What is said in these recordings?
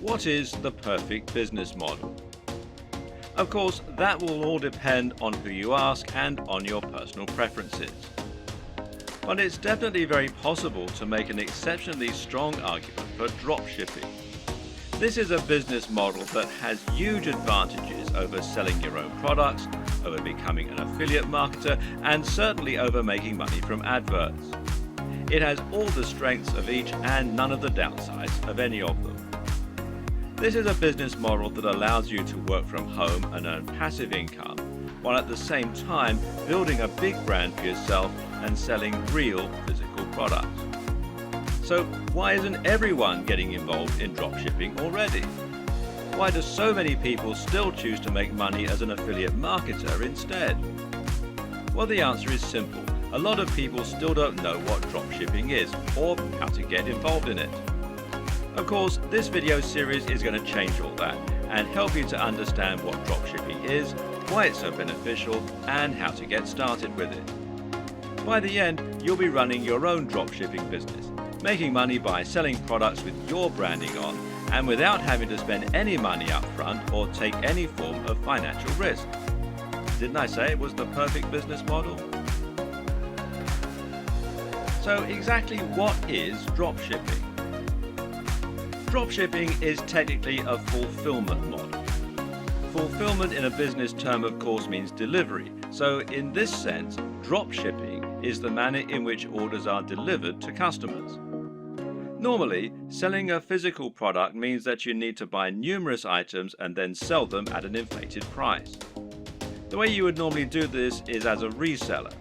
What is the perfect business model? Of course, that will all depend on who you ask and on your personal preferences. But it's definitely very possible to make an exceptionally strong argument for dropshipping. This is a business model that has huge advantages over selling your own products, over becoming an affiliate marketer, and certainly over making money from adverts. It has all the strengths of each and none of the downsides of any of them. This is a business model that allows you to work from home and earn passive income, while at the same time building a big brand for yourself and selling real physical products. So why isn't everyone getting involved in dropshipping already? Why do so many people still choose to make money as an affiliate marketer instead? Well, the answer is simple. A lot of people still don't know what dropshipping is or how to get involved in it. Of course, this video series is going to change all that and help you to understand what dropshipping is, why it's so beneficial, and how to get started with it. By the end, you'll be running your own dropshipping business, making money by selling products with your branding on, and without having to spend any money up front or take any form of financial risk. Didn't I say it was the perfect business model? So exactly what is dropshipping? Dropshipping is technically a fulfillment model. Fulfillment in a business term, of course, means delivery. So in this sense, dropshipping is the manner in which orders are delivered to customers. Normally, selling a physical product means that you need to buy numerous items and then sell them at an inflated price. The way you would normally do this is as a reseller.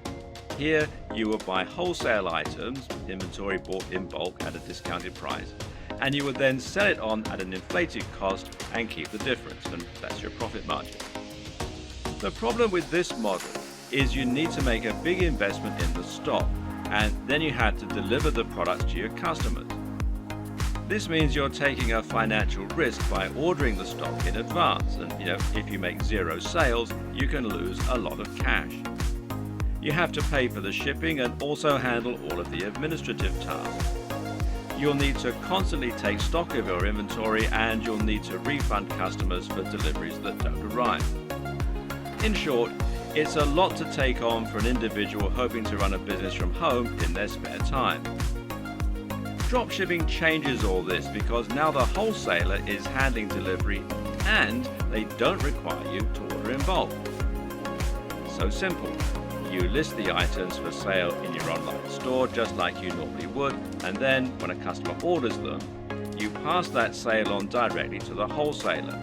Here, you would buy wholesale items, inventory bought in bulk at a discounted price, and you would then sell it on at an inflated cost and keep the difference, and that's your profit margin. The problem with this model is you need to make a big investment in the stock, and then you have to deliver the products to your customers. This means you're taking a financial risk by ordering the stock in advance, and if you make zero sales, you can lose a lot of cash. You have to pay for the shipping and also handle all of the administrative tasks. You'll need to constantly take stock of your inventory, and you'll need to refund customers for deliveries that don't arrive. In short, it's a lot to take on for an individual hoping to run a business from home in their spare time. Dropshipping changes all this because now the wholesaler is handling delivery and they don't require you to order in bulk. So simple. You list the items for sale in your online store just like you normally would, and then when a customer orders them, you pass that sale on directly to the wholesaler.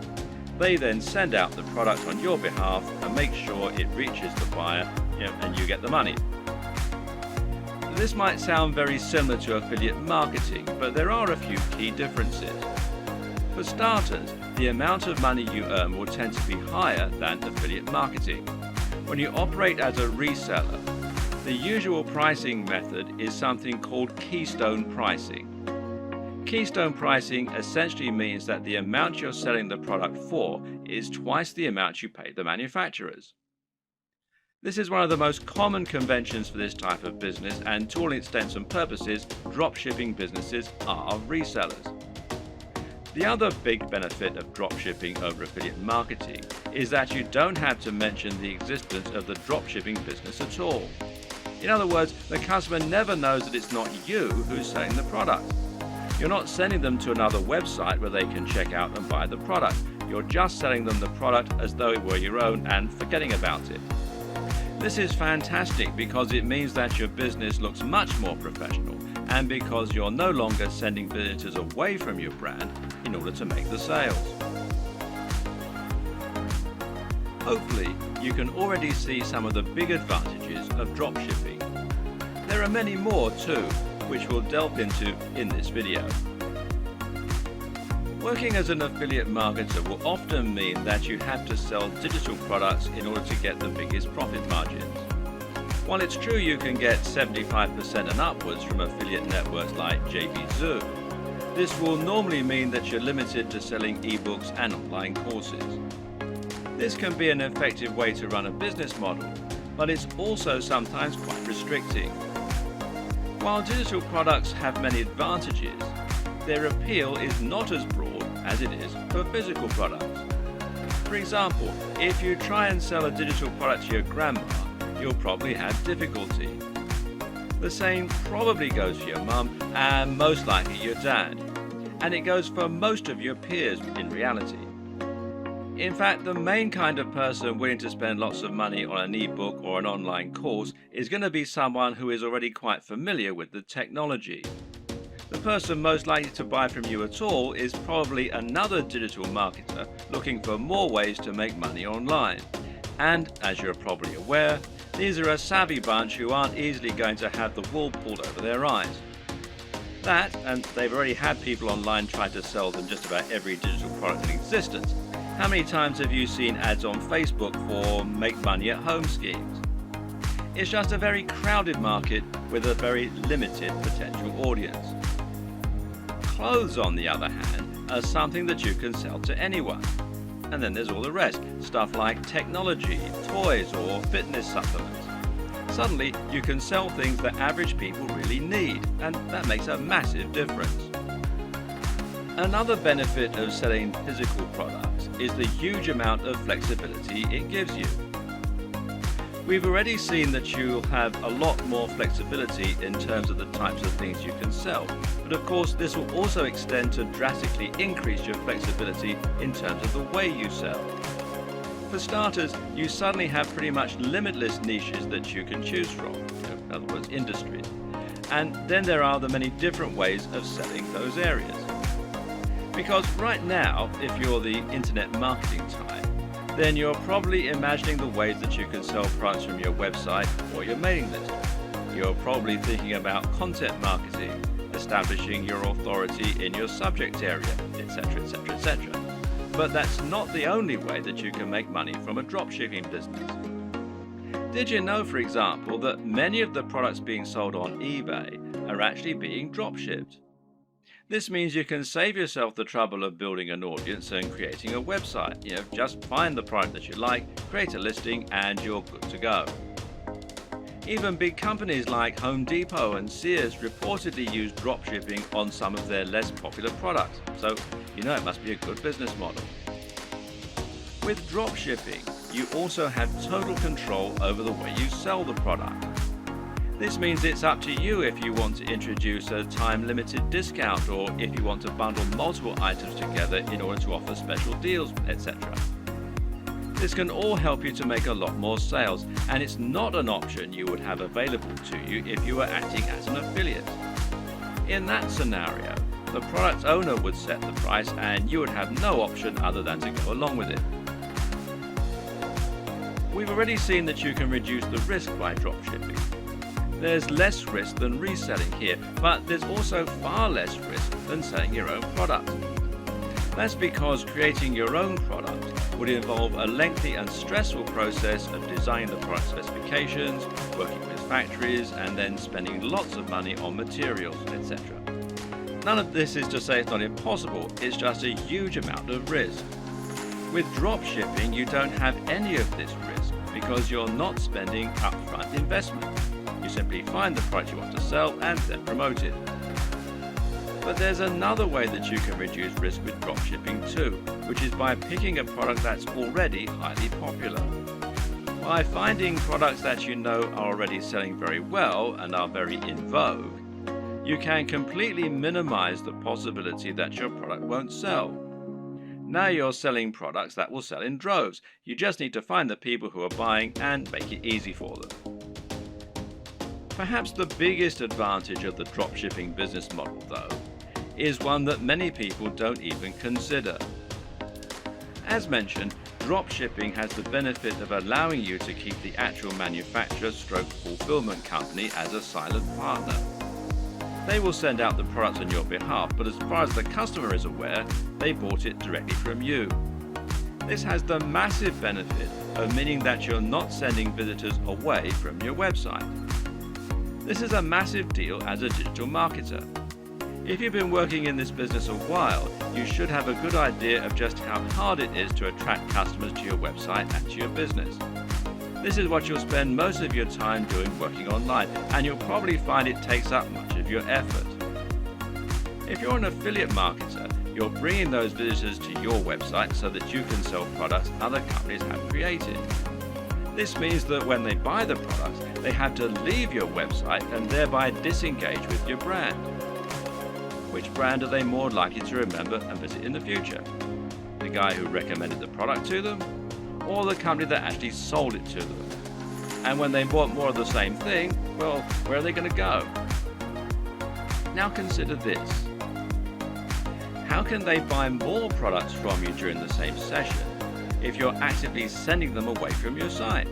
They then send out the product on your behalf and make sure it reaches the buyer, and you get the money. This might sound very similar to affiliate marketing, but there are a few key differences. For starters, the amount of money you earn will tend to be higher than affiliate marketing. When you operate as a reseller, the usual pricing method is something called keystone pricing. Keystone pricing essentially means that the amount you're selling the product for is twice the amount you pay the manufacturers. This is one of the most common conventions for this type of business, and to all intents and purposes, dropshipping businesses are resellers. The other big benefit of dropshipping over affiliate marketing is that you don't have to mention the existence of the dropshipping business at all. In other words, the customer never knows that it's not you who's selling the product. You're not sending them to another website where they can check out and buy the product. You're just selling them the product as though it were your own and forgetting about it. This is fantastic because it means that your business looks much more professional, and because you're no longer sending visitors away from your brand in order to make the sales. Hopefully, you can already see some of the big advantages of dropshipping. There are many more too, which we'll delve into in this video. Working as an affiliate marketer will often mean that you have to sell digital products in order to get the biggest profit margins. While it's true you can get 75% and upwards from affiliate networks like JVZoo, this will normally mean that you're limited to selling ebooks and online courses. This can be an effective way to run a business model, but it's also sometimes quite restricting. While digital products have many advantages, their appeal is not as broad as it is for physical products. For example, if you try and sell a digital product to your grandma, you'll probably have difficulty. The same probably goes for your mum and most likely your dad. And it goes for most of your peers in reality. In fact, the main kind of person willing to spend lots of money on an ebook or an online course is going to be someone who is already quite familiar with the technology. The person most likely to buy from you at all is probably another digital marketer looking for more ways to make money online. And, as you're probably aware, these are a savvy bunch who aren't easily going to have the wool pulled over their eyes. That, and they've already had people online try to sell them just about every digital product in existence. How many times have you seen ads on Facebook for make money at home schemes? It's just a very crowded market with a very limited potential audience. Clothes, on the other hand, are something that you can sell to anyone. And then there's all the rest, stuff like technology, toys or fitness supplements. Suddenly you can sell things that average people really need, and that makes a massive difference. Another benefit of selling physical products is the huge amount of flexibility it gives you. We've already seen that you'll have a lot more flexibility in terms of the types of things you can sell, but of course this will also extend to drastically increase your flexibility in terms of the way you sell. For starters, you suddenly have pretty much limitless niches that you can choose from, in other words, industries. And then there are the many different ways of selling those areas. Because right now, if you're the internet marketing type, then you're probably imagining the ways that you can sell products from your website or your mailing list. You're probably thinking about content marketing, establishing your authority in your subject area, etc., etc., etc. But that's not the only way that you can make money from a dropshipping business. Did you know, for example, that many of the products being sold on eBay are actually being dropshipped? This means you can save yourself the trouble of building an audience and creating a website. Just find the product that you like, create a listing, and you're good to go. Even big companies like Home Depot and Sears reportedly use dropshipping on some of their less popular products, so it must be a good business model. With dropshipping, you also have total control over the way you sell the product. This means it's up to you if you want to introduce a time-limited discount or if you want to bundle multiple items together in order to offer special deals, etc. This can all help you to make a lot more sales, and it's not an option you would have available to you if you were acting as an affiliate. In that scenario, the product owner would set the price and you would have no option other than to go along with it. We've already seen that you can reduce the risk by dropshipping. There's less risk than reselling here, but there's also far less risk than selling your own product. That's because creating your own product would involve a lengthy and stressful process of designing the product specifications, working with factories, and then spending lots of money on materials, etc. None of this is to say it's not impossible, it's just a huge amount of risk. With dropshipping, you don't have any of this risk because you're not spending upfront investment. You simply find the product you want to sell and then promote it. But there's another way that you can reduce risk with dropshipping too, which is by picking a product that's already highly popular. By finding products that you know are already selling very well and are very in vogue, you can completely minimize the possibility that your product won't sell. Now you're selling products that will sell in droves. You just need to find the people who are buying and make it easy for them. Perhaps the biggest advantage of the dropshipping business model, though, is one that many people don't even consider. As mentioned, dropshipping has the benefit of allowing you to keep the actual manufacturer/fulfillment company as a silent partner. They will send out the products on your behalf, but as far as the customer is aware, they bought it directly from you. This has the massive benefit of meaning that you're not sending visitors away from your website. This is a massive deal as a digital marketer. If you've been working in this business a while, you should have a good idea of just how hard it is to attract customers to your website and to your business. This is what you'll spend most of your time doing working online, and you'll probably find it takes up much of your effort. If you're an affiliate marketer, you're bringing those visitors to your website so that you can sell products other companies have created. This means that when they buy the products, they have to leave your website and thereby disengage with your brand. Which brand are they more likely to remember and visit in the future? The guy who recommended the product to them, or the company that actually sold it to them? And when they want more of the same thing, well, where are they going to go? Now consider this. How can they buy more products from you during the same session if you're actively sending them away from your site?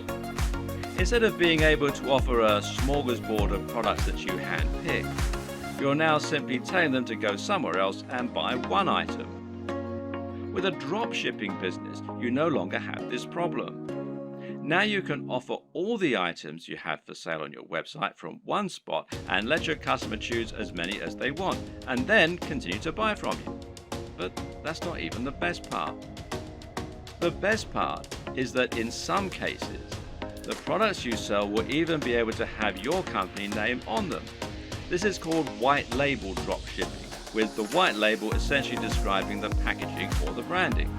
Instead of being able to offer a smorgasbord of products that you handpick, you're now simply telling them to go somewhere else and buy one item. With a dropshipping business, you no longer have this problem. Now you can offer all the items you have for sale on your website from one spot and let your customer choose as many as they want, and then continue to buy from you. But that's not even the best part. The best part is that in some cases, the products you sell will even be able to have your company name on them. This is called white label dropshipping, with the white label essentially describing the packaging or the branding.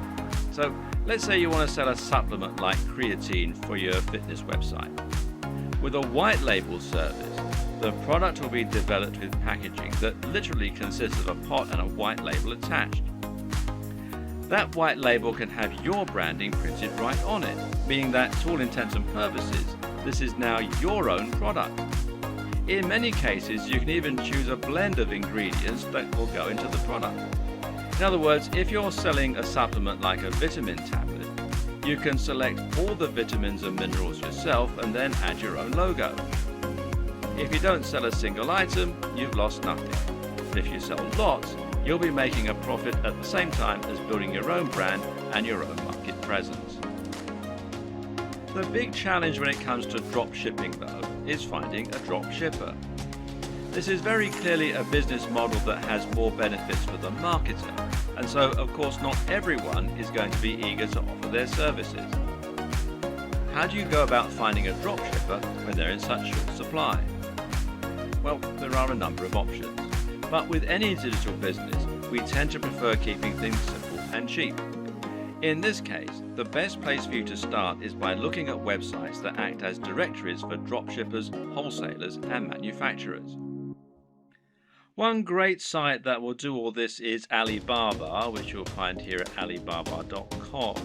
So let's say you want to sell a supplement like creatine for your fitness website. With a white label service, the product will be developed with packaging that literally consists of a pot and a white label attached. That white label can have your branding printed right on it, meaning that to all intents and purposes, this is now your own product. In many cases, you can even choose a blend of ingredients that will go into the product. In other words, if you're selling a supplement like a vitamin tablet, you can select all the vitamins and minerals yourself and then add your own logo. If you don't sell a single item, you've lost nothing. But if you sell lots, you'll be making a profit at the same time as building your own brand and your own market presence. The big challenge when it comes to drop shipping, though, is finding a drop shipper. This is very clearly a business model that has more benefits for the marketer, and so of course not everyone is going to be eager to offer their services. How do you go about finding a drop shipper when they're in such short supply? Well, there are a number of options, but with any digital business, we tend to prefer keeping things simple and cheap. In this case, the best place for you to start is by looking at websites that act as directories for dropshippers, wholesalers, and manufacturers. One great site that will do all this is Alibaba, which you'll find here at alibaba.com.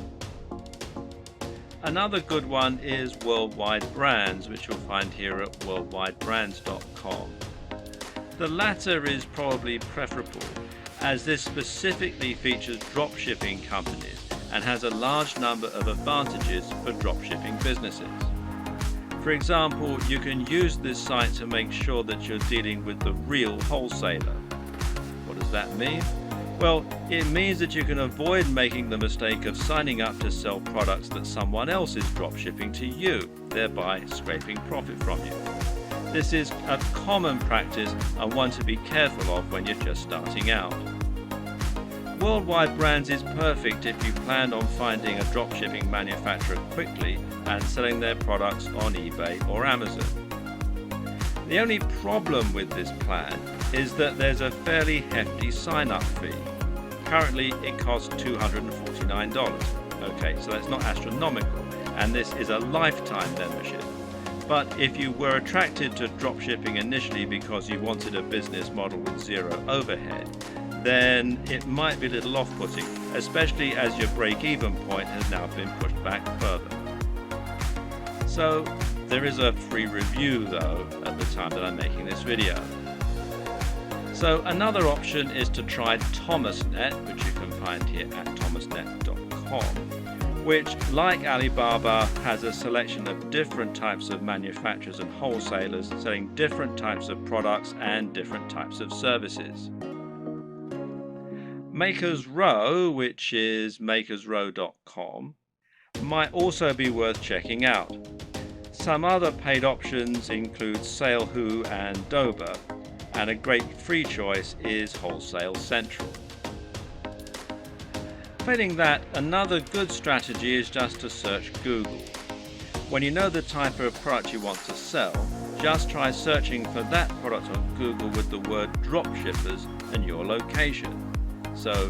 Another good one is Worldwide Brands, which you'll find here at worldwidebrands.com. The latter is probably preferable, as this specifically features dropshipping companies and has a large number of advantages for dropshipping businesses. For example, you can use this site to make sure that you're dealing with the real wholesaler. What does that mean? Well, it means that you can avoid making the mistake of signing up to sell products that someone else is dropshipping to you, thereby scraping profit from you. This is a common practice and one to be careful of when you're just starting out. Worldwide Brands is perfect if you plan on finding a dropshipping manufacturer quickly and selling their products on eBay or Amazon. The only problem with this plan is that there's a fairly hefty sign-up fee. Currently it costs $249. Okay, so that's not astronomical, and this is a lifetime membership. But if you were attracted to dropshipping initially because you wanted a business model with zero overhead, then it might be a little off-putting, especially as your break-even point has now been pushed back further. So there is a free review though at the time that I'm making this video. So another option is to try Thomasnet, which you can find here at thomasnet.com, which, like Alibaba, has a selection of different types of manufacturers and wholesalers selling different types of products and different types of services. Makers Row, which is makersrow.com, might also be worth checking out. Some other paid options include SaleWho and Dober, and a great free choice is Wholesale Central. Failing that, another good strategy is just to search Google. When you know the type of product you want to sell, just try searching for that product on Google with the word dropshippers and your location. So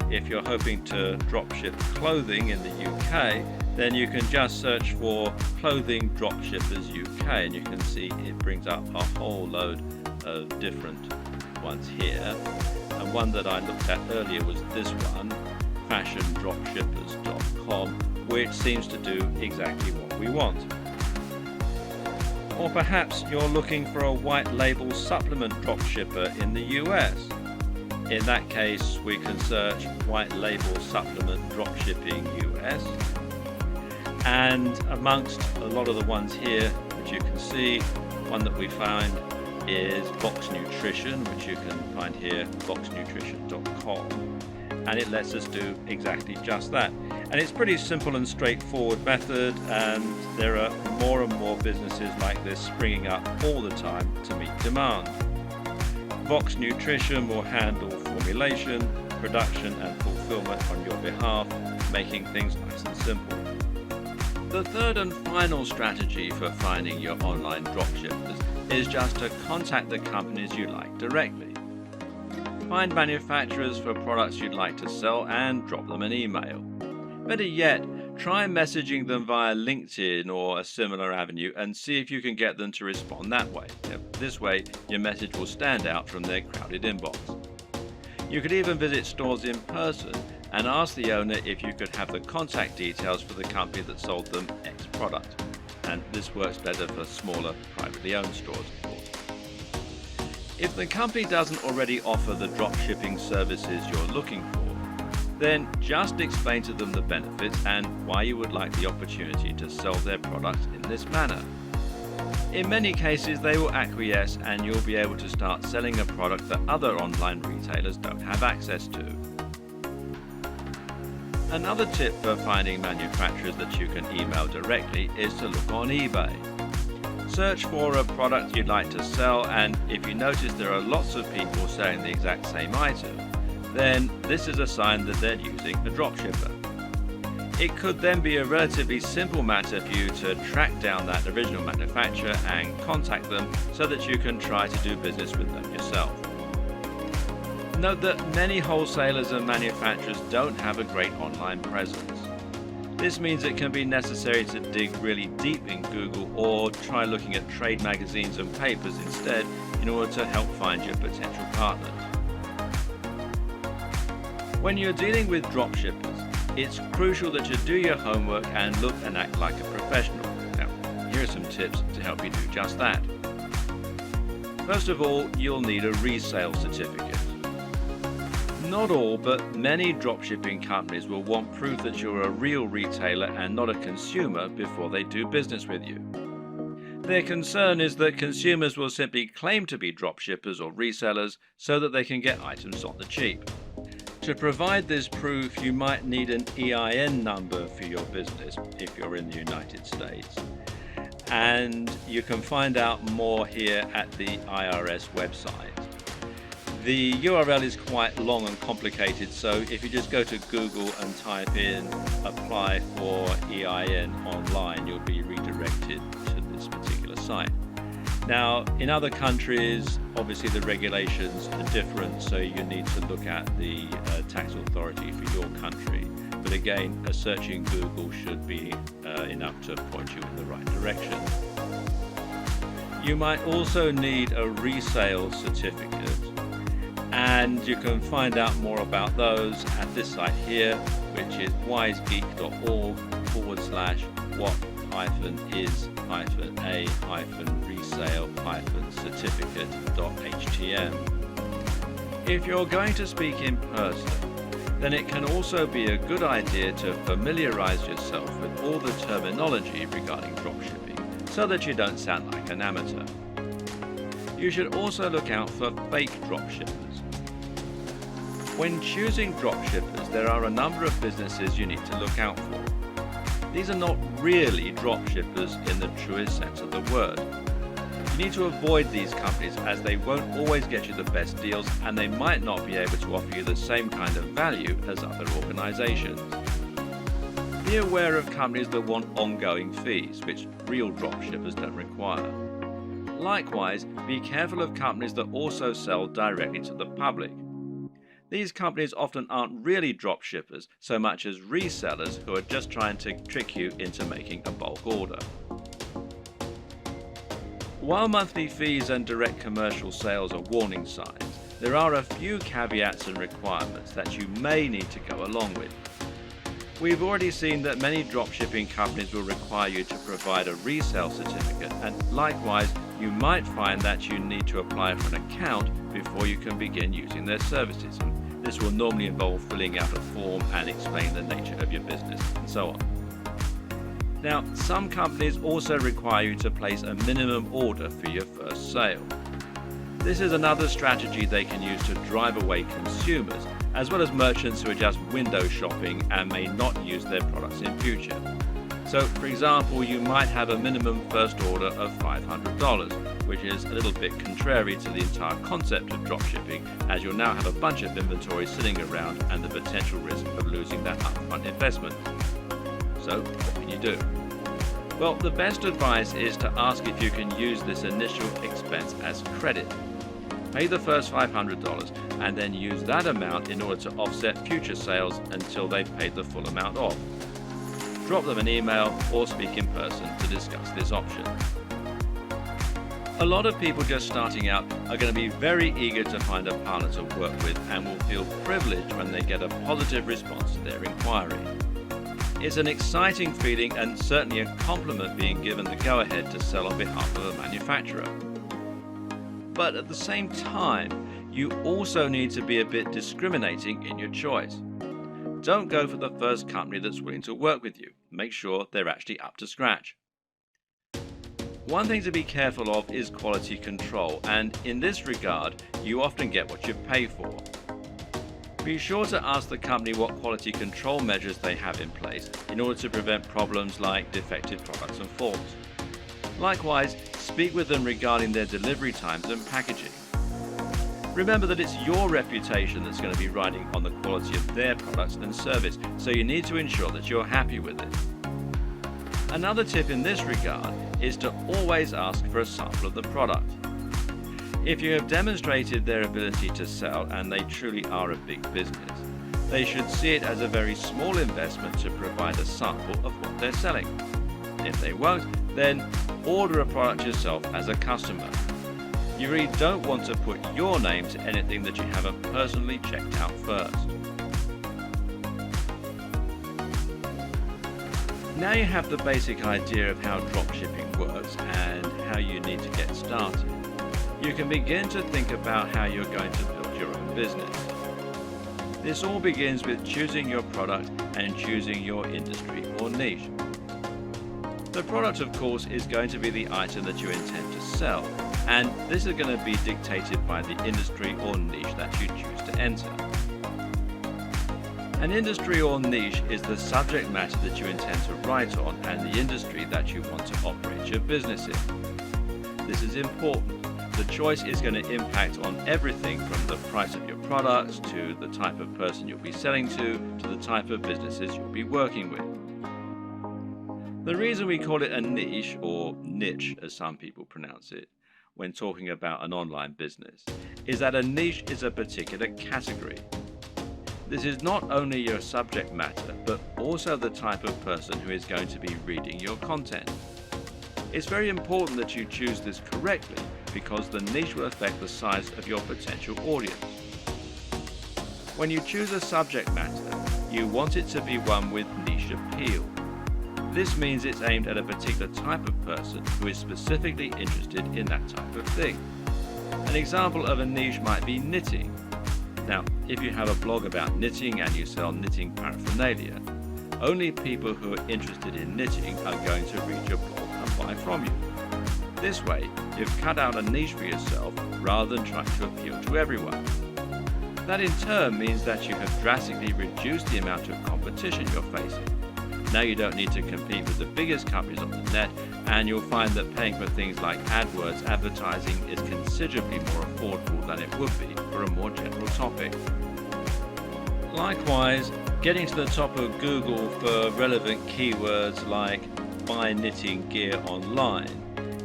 if you're hoping to dropship clothing in the UK, then you can just search for clothing dropshippers UK, and you can see it brings up a whole load of different ones here. And one that I looked at earlier was this one, fashiondropshippers.com, which seems to do exactly what we want. Or perhaps you're looking for a white label supplement dropshipper in the US. In that case, we can search white label supplement dropshipping US. And amongst a lot of the ones here, which you can see, one that we find is Box Nutrition, which you can find here, boxnutrition.com. And it lets us do exactly just that. And it's pretty simple and straightforward method, and there are more and more businesses like this springing up all the time to meet demand. Box Nutrition will handle formulation, production and fulfillment on your behalf, making things nice and simple. The third and final strategy for finding your online dropshippers is just to contact the companies you like directly. Find manufacturers for products you'd like to sell and drop them an email. Better yet, try messaging them via LinkedIn or a similar avenue and see if you can get them to respond that way. This way, your message will stand out from their crowded inbox. You could even visit stores in person and ask the owner if you could have the contact details for the company that sold them X product. And this works better for smaller, privately owned stores, of course. If the company doesn't already offer the dropshipping services you're looking for, then just explain to them the benefits and why you would like the opportunity to sell their products in this manner. In many cases, they will acquiesce and you'll be able to start selling a product that other online retailers don't have access to. Another tip for finding manufacturers that you can email directly is to look on eBay. Search for a product you'd like to sell, and if you notice there are lots of people selling the exact same item, then this is a sign that they're using a dropshipper. It could then be a relatively simple matter for you to track down that original manufacturer and contact them so that you can try to do business with them yourself. Note that many wholesalers and manufacturers don't have a great online presence. This means it can be necessary to dig really deep in Google or try looking at trade magazines and papers instead in order to help find your potential partners. When you're dealing with dropshippers, it's crucial that you do your homework and look and act like a professional. Now, here are some tips to help you do just that. First of all, you'll need a resale certificate. Not all, but many dropshipping companies will want proof that you're a real retailer and not a consumer before they do business with you. Their concern is that consumers will simply claim to be dropshippers or resellers so that they can get items on the cheap. To provide this proof, you might need an EIN number for your business if you're in the United States. And you can find out more here at the IRS website. The URL is quite long and complicated, so if you just go to Google and type in apply for EIN online, you'll be redirected to this particular site. Now, in other countries, obviously the regulations are different, so you need to look at the tax authority for your country. But again, a search in Google should be enough to point you in the right direction. You might also need a resale certificate, and you can find out more about those at this site here, which is wisegeek.org/what-is-a-resale-certificate.htm. If you're going to speak in person, then it can also be a good idea to familiarize yourself with all the terminology regarding dropshipping so that you don't sound like an amateur. You should also look out for fake dropshippers. When choosing dropshippers, there are a number of businesses you need to look out for. These are not really dropshippers in the truest sense of the word. You need to avoid these companies as they won't always get you the best deals and they might not be able to offer you the same kind of value as other organizations. Be aware of companies that want ongoing fees, which real dropshippers don't require. Likewise, be careful of companies that also sell directly to the public. These companies often aren't really drop shippers so much as resellers who are just trying to trick you into making a bulk order. While monthly fees and direct commercial sales are warning signs, there are a few caveats and requirements that you may need to go along with. We've already seen that many dropshipping companies will require you to provide a resale certificate, and likewise, you might find that you need to apply for an account before you can begin using their services. And this will normally involve filling out a form and explain the nature of your business and so on. Now, some companies also require you to place a minimum order for your first sale. This is another strategy they can use to drive away consumers, as well as merchants who are just window shopping and may not use their products in future. So, for example, you might have a minimum first order of $500, which is a little bit contrary to the entire concept of dropshipping, as you'll now have a bunch of inventory sitting around and the potential risk of losing that upfront investment. So, what can you do? Well, the best advice is to ask if you can use this initial expense as credit. Pay the first $500 and then use that amount in order to offset future sales until they've paid the full amount off. Drop them an email or speak in person to discuss this option. A lot of people just starting out are going to be very eager to find a partner to work with and will feel privileged when they get a positive response to their inquiry. It's an exciting feeling and certainly a compliment being given the go-ahead to sell on behalf of a manufacturer. But at the same time, you also need to be a bit discriminating in your choice. Don't go for the first company that's willing to work with you. Make sure they're actually up to scratch. One thing to be careful of is quality control, and in this regard, you often get what you pay for. Be sure to ask the company what quality control measures they have in place in order to prevent problems like defective products and faults. Likewise, speak with them regarding their delivery times and packaging. Remember that it's your reputation that's going to be riding on the quality of their products and service, so you need to ensure that you're happy with it. Another tip in this regard is to always ask for a sample of the product. If you have demonstrated their ability to sell and they truly are a big business, they should see it as a very small investment to provide a sample of what they're selling. If they won't, then order a product yourself as a customer. You really don't want to put your name to anything that you haven't personally checked out first. Now you have the basic idea of how dropshipping works and how you need to get started, you can begin to think about how you're going to build your own business. This all begins with choosing your product and choosing your industry or niche. The product, of course, is going to be the item that you intend to sell, and this is going to be dictated by the industry or niche that you choose to enter. An industry or niche is the subject matter that you intend to write on and the industry that you want to operate your business in. This is important. The choice is going to impact on everything from the price of your products to the type of person you'll be selling to the type of businesses you'll be working with. The reason we call it a niche, or niche as some people pronounce it, when talking about an online business, is that a niche is a particular category. This is not only your subject matter, but also the type of person who is going to be reading your content. It's very important that you choose this correctly because the niche will affect the size of your potential audience. When you choose a subject matter, you want it to be one with niche appeal. This means it's aimed at a particular type of person who is specifically interested in that type of thing. An example of a niche might be knitting. Now, if you have a blog about knitting and you sell knitting paraphernalia, only people who are interested in knitting are going to read your blog and buy from you. This way, you've cut out a niche for yourself rather than trying to appeal to everyone. That in turn means that you have drastically reduced the amount of competition you're facing. Now you don't need to compete with the biggest companies on the net, and you'll find that paying for things like AdWords advertising is considerably more affordable than it would be for a more general topic. Likewise, getting to the top of Google for relevant keywords like buy knitting gear online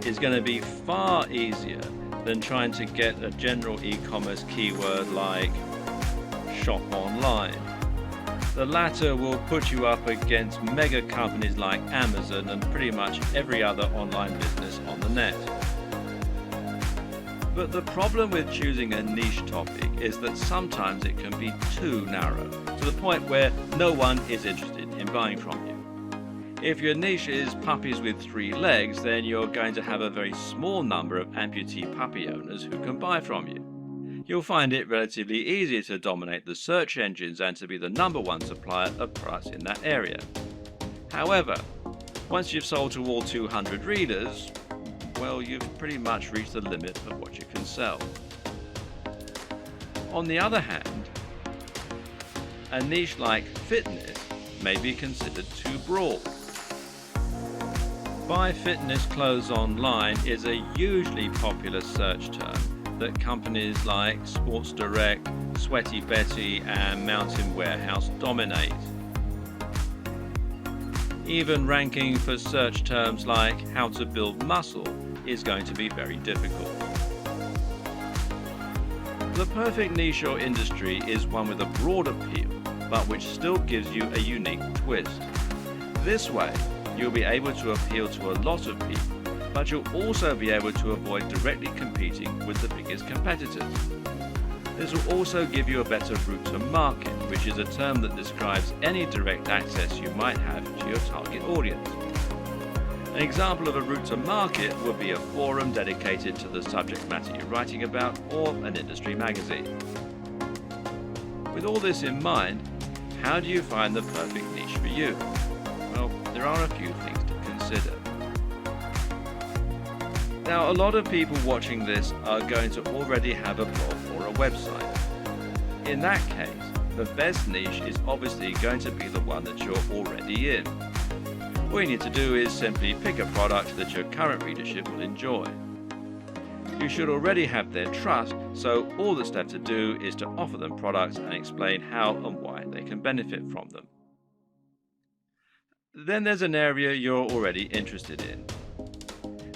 is going to be far easier than trying to get a general e-commerce keyword like shop online. The latter will put you up against mega companies like Amazon and pretty much every other online business on the net. But the problem with choosing a niche topic is that sometimes it can be too narrow, to the point where no one is interested in buying from you. If your niche is puppies with 3 legs, then you're going to have a very small number of amputee puppy owners who can buy from you. You'll find it relatively easy to dominate the search engines and to be the #1 supplier of products in that area. However, once you've sold to all 200 readers, well, you've pretty much reached the limit of what you can sell. On the other hand, a niche like fitness may be considered too broad. Buy fitness clothes online is a hugely popular search term that companies like Sports Direct, Sweaty Betty and Mountain Warehouse dominate. Even ranking for search terms like how to build muscle is going to be very difficult. The perfect niche or industry is one with a broad appeal, but which still gives you a unique twist. This way, you'll be able to appeal to a lot of people, but you'll also be able to avoid directly competing with the biggest competitors. This will also give you a better route to market, which is a term that describes any direct access you might have to your target audience. An example of a route to market would be a forum dedicated to the subject matter you're writing about, or an industry magazine. With all this in mind, how do you find the perfect niche for you? Well, there are a few things to consider. Now, a lot of people watching this are going to already have a blog or a website. In that case, the best niche is obviously going to be the one that you're already in. All you need to do is simply pick a product that your current readership will enjoy. You should already have their trust, so all that's left to do is to offer them products and explain how and why they can benefit from them. Then there's an area you're already interested in.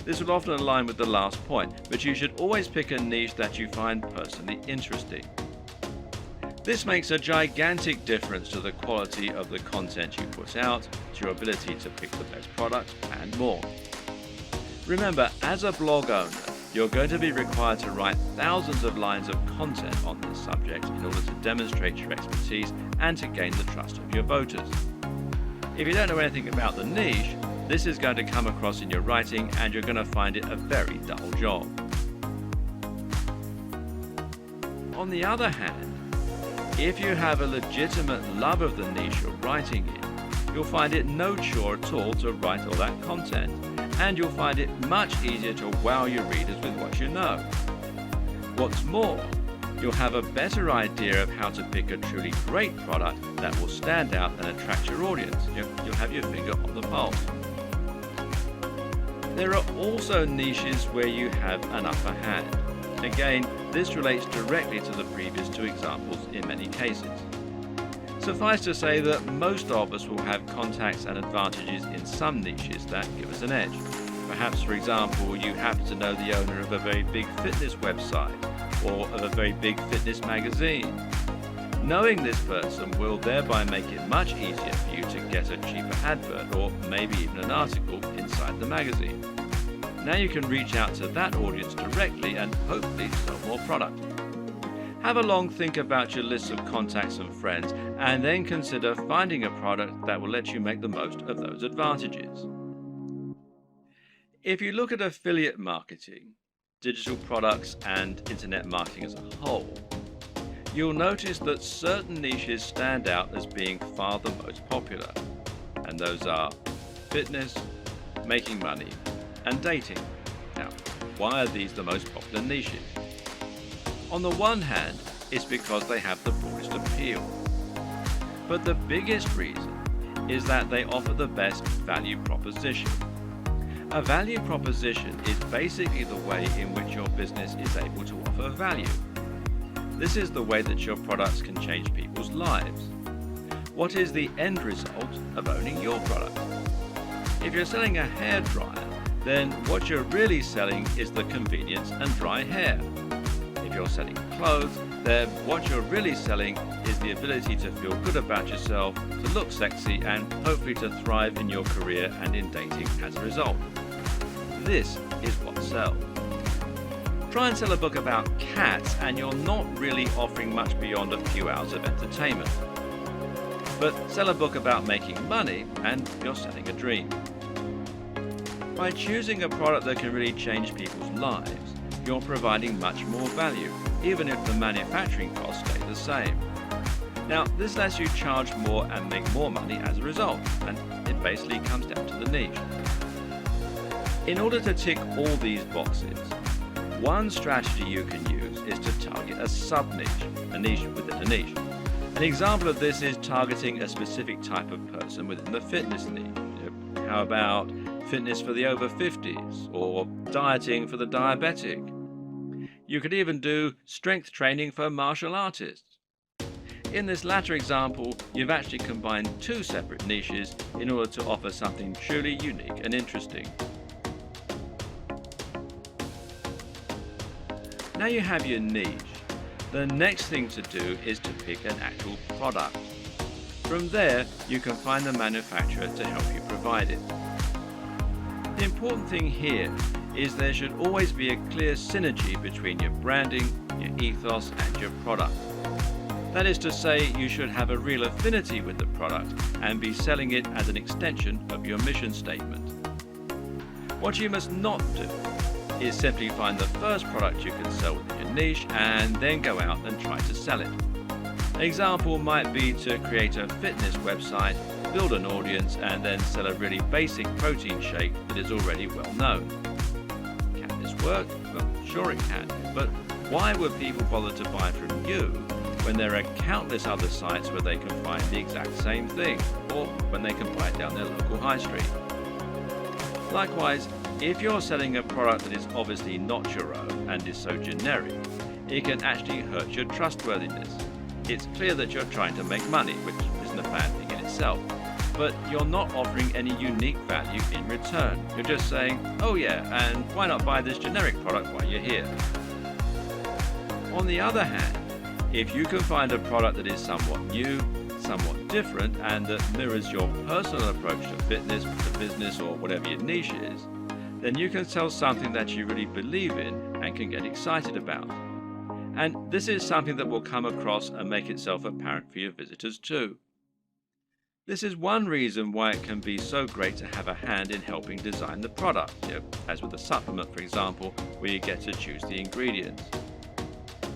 This will often align with the last point, but you should always pick a niche that you find personally interesting. This makes a gigantic difference to the quality of the content you put out, to your ability to pick the best product, and more. Remember, as a blog owner, you're going to be required to write thousands of lines of content on this subject in order to demonstrate your expertise and to gain the trust of your voters. If you don't know anything about the niche, this is going to come across in your writing and you're going to find it a very dull job. On the other hand, if you have a legitimate love of the niche you're writing in, you'll find it no chore at all to write all that content, and you'll find it much easier to wow your readers with what you know. What's more, you'll have a better idea of how to pick a truly great product that will stand out and attract your audience. You'll have your finger on the pulse. There are also niches where you have an upper hand. Again, this relates directly to the previous 2 examples in many cases. Suffice to say that most of us will have contacts and advantages in some niches that give us an edge. Perhaps, for example, you happen to know the owner of a very big fitness website or of a very big fitness magazine. Knowing this person will thereby make it much easier for you to get a cheaper advert or maybe even an article inside the magazine. Now you can reach out to that audience directly and hopefully sell more product. Have a long think about your list of contacts and friends, and then consider finding a product that will let you make the most of those advantages. If you look at affiliate marketing, digital products and internet marketing as a whole, you'll notice that certain niches stand out as being far the most popular, and those are fitness, making money, and dating. Now, why are these the most popular niches? On the one hand, it's because they have the broadest appeal. But the biggest reason is that they offer the best value proposition. A value proposition is basically the way in which your business is able to offer value. This is the way that your products can change people's lives. What is the end result of owning your product? If you're selling a hairdryer, then what you're really selling is the convenience and dry hair. If you're selling clothes, then what you're really selling is the ability to feel good about yourself, to look sexy, and hopefully to thrive in your career and in dating as a result. This is what sells. Try and sell a book about cats and you're not really offering much beyond a few hours of entertainment. But sell a book about making money and you're selling a dream. By choosing a product that can really change people's lives, you're providing much more value, even if the manufacturing costs stay the same. Now, this lets you charge more and make more money as a result, and it basically comes down to the niche. In order to tick all these boxes, one strategy you can use is to target a sub-niche, a niche within a niche. An example of this is targeting a specific type of person within the fitness niche. How about fitness for the over 50s or dieting for the diabetic? You could even do strength training for martial artists. In this latter example, you've actually combined two separate niches in order to offer something truly unique and interesting. Now you have your niche. The next thing to do is to pick an actual product. From there, you can find the manufacturer to help you provide it. The important thing here is there should always be a clear synergy between your branding, your ethos, and your product. That is to say, you should have a real affinity with the product and be selling it as an extension of your mission statement. What you must not do is simply find the first product you can sell within your niche and then go out and try to sell it. An example might be to create a fitness website, build an audience, and then sell a really basic protein shake that is already well known. Can this work? Well, sure it can, but why would people bother to buy from you when there are countless other sites where they can find the exact same thing, or when they can buy it down their local high street? Likewise, if you're selling a product that is obviously not your own and is so generic, it can actually hurt your trustworthiness. It's clear that you're trying to make money, which isn't a bad thing in itself, but you're not offering any unique value in return. You're just saying, oh yeah, and why not buy this generic product while you're here? On the other hand, if you can find a product that is somewhat new, somewhat different, and that mirrors your personal approach to fitness, to business, or whatever your niche is, then you can sell something that you really believe in and can get excited about. And this is something that will come across and make itself apparent for your visitors too. This is one reason why it can be so great to have a hand in helping design the product, as with a supplement, for example, where you get to choose the ingredients.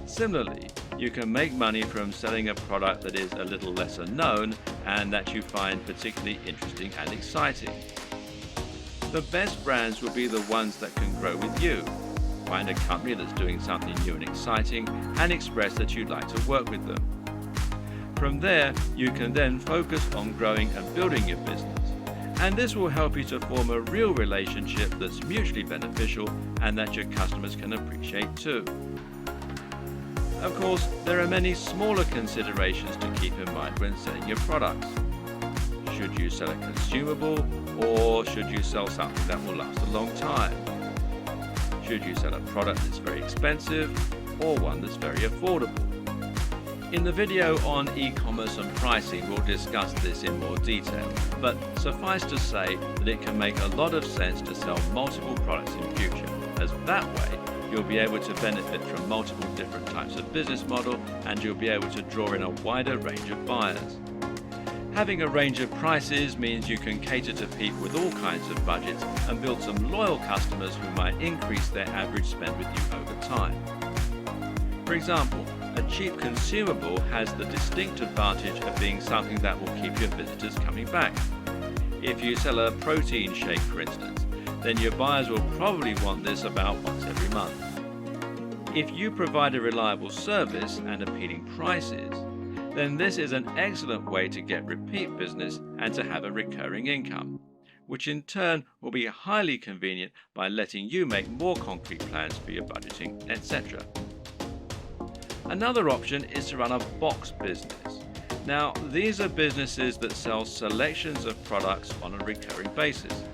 Similarly, you can make money from selling a product that is a little lesser known and that you find particularly interesting and exciting. The best brands will be the ones that can grow with you. Find a company that's doing something new and exciting and express that you'd like to work with them. From there, you can then focus on growing and building your business. And this will help you to form a real relationship that's mutually beneficial and that your customers can appreciate too. Of course, there are many smaller considerations to keep in mind when selling your products. Should you sell a consumable, or should you sell something that will last a long time? Should you sell a product that's very expensive, or one that's very affordable? In the video on e-commerce and pricing, we'll discuss this in more detail, but suffice to say that it can make a lot of sense to sell multiple products in future, as that way you'll be able to benefit from multiple different types of business model and you'll be able to draw in a wider range of buyers. Having a range of prices means you can cater to people with all kinds of budgets and build some loyal customers who might increase their average spend with you over time. For example, a cheap consumable has the distinct advantage of being something that will keep your visitors coming back. If you sell a protein shake, for instance, then your buyers will probably want this about once every month. If you provide a reliable service and appealing prices, then this is an excellent way to get repeat business and to have a recurring income, which in turn will be highly convenient by letting you make more concrete plans for your budgeting, etc. Another option is to run a box business. Now, these are businesses that sell selections of products on a recurring basis.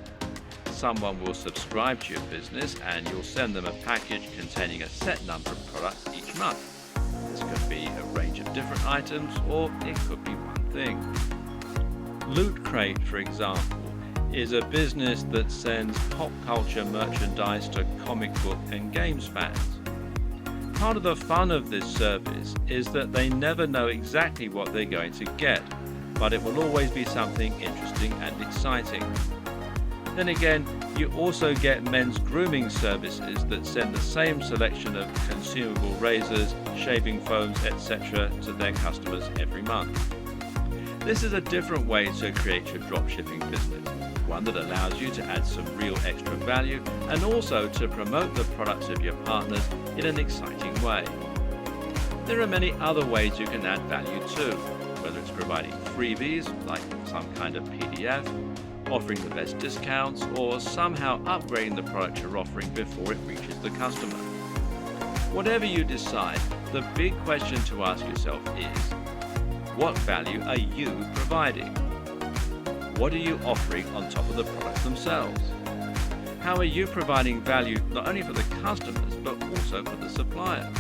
Someone will subscribe to your business and you'll send them a package containing a set number of products each month. This could different items, or it could be one thing. Loot Crate, for example, is a business that sends pop culture merchandise to comic book and games fans. Part of the fun of this service is that they never know exactly what they're going to get, but it will always be something interesting and exciting. Then again, you also get men's grooming services that send the same selection of consumable razors, shaving foams, etc. to their customers every month. This is a different way to create your dropshipping business, one that allows you to add some real extra value and also to promote the products of your partners in an exciting way. There are many other ways you can add value too, whether it's providing freebies like some kind of PDF, offering the best discounts, or somehow upgrading the product you're offering before it reaches the customer. Whatever you decide, the big question to ask yourself is, what value are you providing? What are you offering on top of the products themselves? How are you providing value not only for the customers but also for the supplier?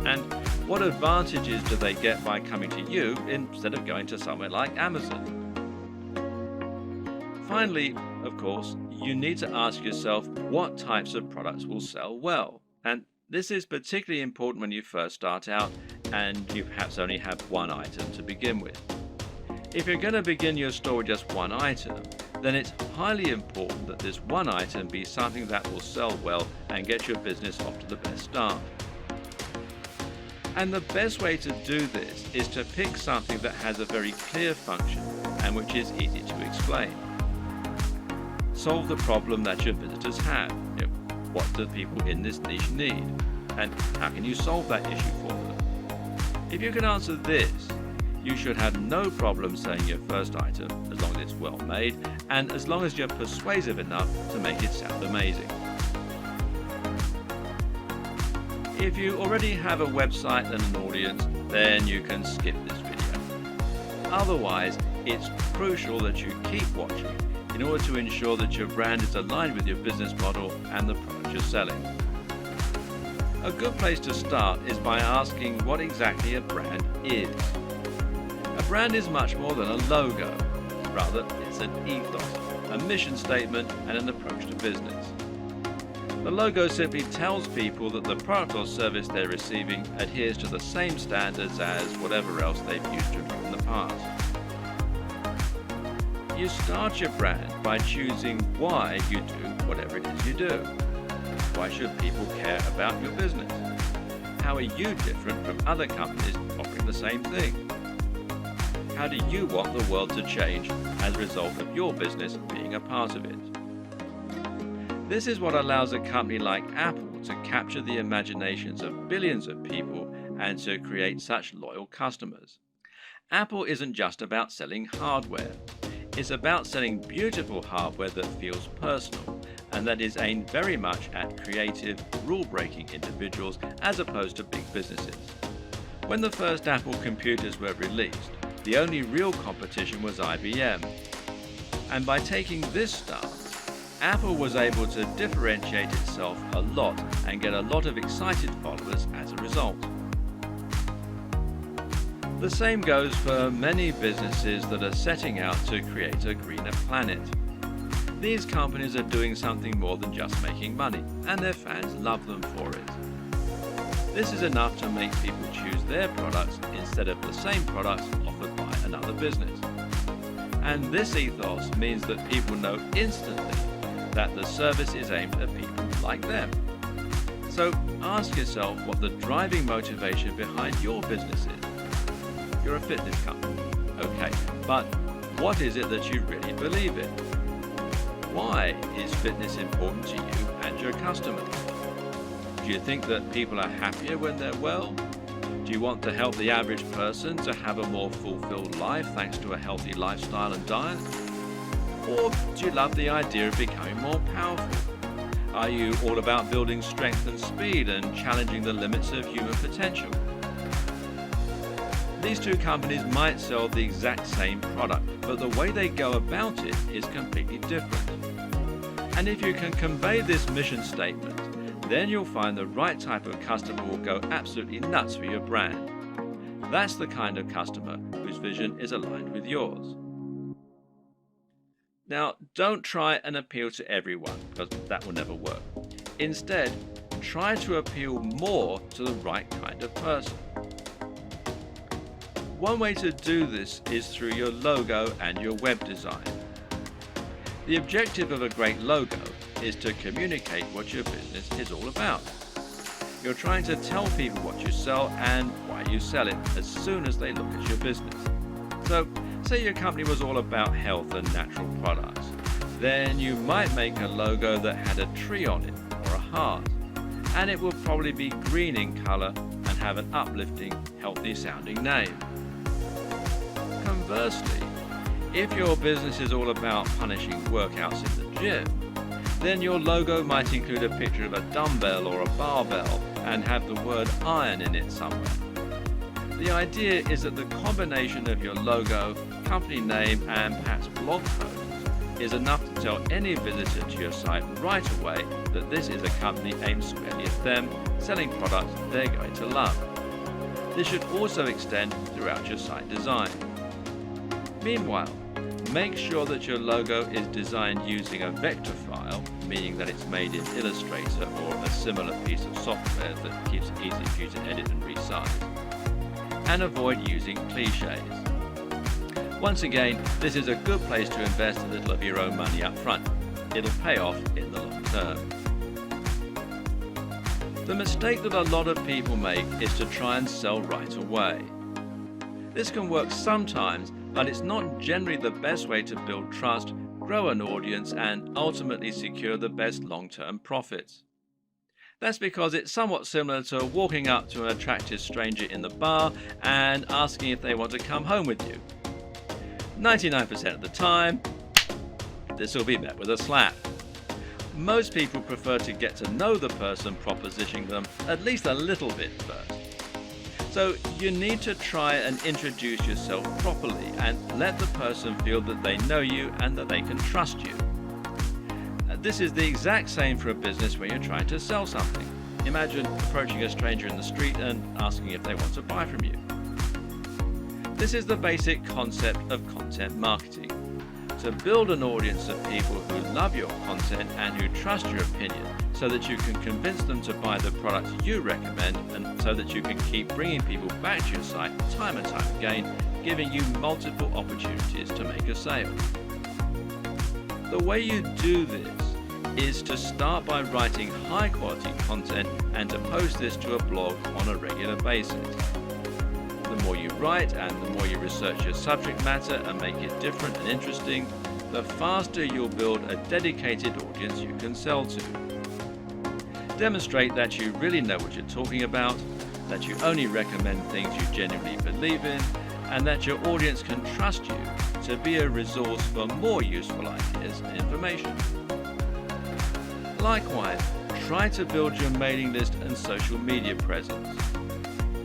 And what advantages do they get by coming to you instead of going to somewhere like Amazon? Finally, of course, you need to ask yourself what types of products will sell well. And this is particularly important when you first start out and you perhaps only have one item to begin with. If you're going to begin your store with just one item, then it's highly important that this one item be something that will sell well and get your business off to the best start. And the best way to do this is to pick something that has a very clear function and which is easy to explain. Solve the problem that your visitors have. What do people in this niche need? And how can you solve that issue for them? If you can answer this, you should have no problem selling your first item as long as it's well made and as long as you're persuasive enough to make it sound amazing. If you already have a website and an audience, then you can skip this video. Otherwise, it's crucial that you keep watching in order to ensure that your brand is aligned with your business model and the product you're selling. A good place to start is by asking what exactly a brand is. A brand is much more than a logo. Rather, it's an ethos, a mission statement, and an approach to business. The logo simply tells people that the product or service they're receiving adheres to the same standards as whatever else they've used to do in the past. You start your brand by choosing why you do whatever it is you do. Why should people care about your business? How are you different from other companies offering the same thing? How do you want the world to change as a result of your business being a part of it? This is what allows a company like Apple to capture the imaginations of billions of people and to create such loyal customers. Apple isn't just about selling hardware. It's about selling beautiful hardware that feels personal and that is aimed very much at creative, rule-breaking individuals as opposed to big businesses. When the first Apple computers were released, the only real competition was IBM. And by taking this stance, Apple was able to differentiate itself a lot and get a lot of excited followers as a result. The same goes for many businesses that are setting out to create a greener planet. These companies are doing something more than just making money, and their fans love them for it. This is enough to make people choose their products instead of the same products offered by another business. And this ethos means that people know instantly that the service is aimed at people like them. So ask yourself what the driving motivation behind your business is. You're a fitness company, okay, but what is it that you really believe in? Why is fitness important to you and your customers? Do you think that people are happier when they're well? Do you want to help the average person to have a more fulfilled life thanks to a healthy lifestyle and diet? Or do you love the idea of becoming more powerful? Are you all about building strength and speed and challenging the limits of human potential? These two companies might sell the exact same product, but the way they go about it is completely different. And if you can convey this mission statement, then you'll find the right type of customer will go absolutely nuts for your brand. That's the kind of customer whose vision is aligned with yours. Now, don't try and appeal to everyone, because that will never work. Instead, try to appeal more to the right kind of person. One way to do this is through your logo and your web design. The objective of a great logo is to communicate what your business is all about. You're trying to tell people what you sell and why you sell it as soon as they look at your business. So, say your company was all about health and natural products. Then you might make a logo that had a tree on it or a heart, and it will probably be green in color and have an uplifting, healthy sounding name. Conversely, if your business is all about punishing workouts in the gym, then your logo might include a picture of a dumbbell or a barbell and have the word iron in it somewhere. The idea is that the combination of your logo, company name, and perhaps blog post is enough to tell any visitor to your site right away that this is a company aimed squarely at them, selling products they're going to love. This should also extend throughout your site design. Meanwhile, make sure that your logo is designed using a vector file, meaning that it's made in Illustrator or a similar piece of software that keeps it easy for you to edit and resize. And avoid using cliches. Once again, this is a good place to invest a little of your own money up front. It'll pay off in the long term. The mistake that a lot of people make is to try and sell right away. This can work sometimes, but it's not generally the best way to build trust, grow an audience, and ultimately secure the best long-term profits. That's because it's somewhat similar to walking up to an attractive stranger in the bar and asking if they want to come home with you. 99% of the time, this will be met with a slap. Most people prefer to get to know the person propositioning them at least a little bit first. So you need to try and introduce yourself properly and let the person feel that they know you and that they can trust you. This is the exact same for a business where you're trying to sell something. Imagine approaching a stranger in the street and asking if they want to buy from you. This is the basic concept of content marketing. To build an audience of people who love your content and who trust your opinion so that you can convince them to buy the products you recommend and so that you can keep bringing people back to your site time and time again, giving you multiple opportunities to make a sale. The way you do this is to start by writing high quality content and to post this to a blog on a regular basis. The more you write and the more you research your subject matter and make it different and interesting, the faster you'll build a dedicated audience you can sell to. Demonstrate that you really know what you're talking about, that you only recommend things you genuinely believe in, and that your audience can trust you to be a resource for more useful ideas and information. Likewise, try to build your mailing list and social media presence.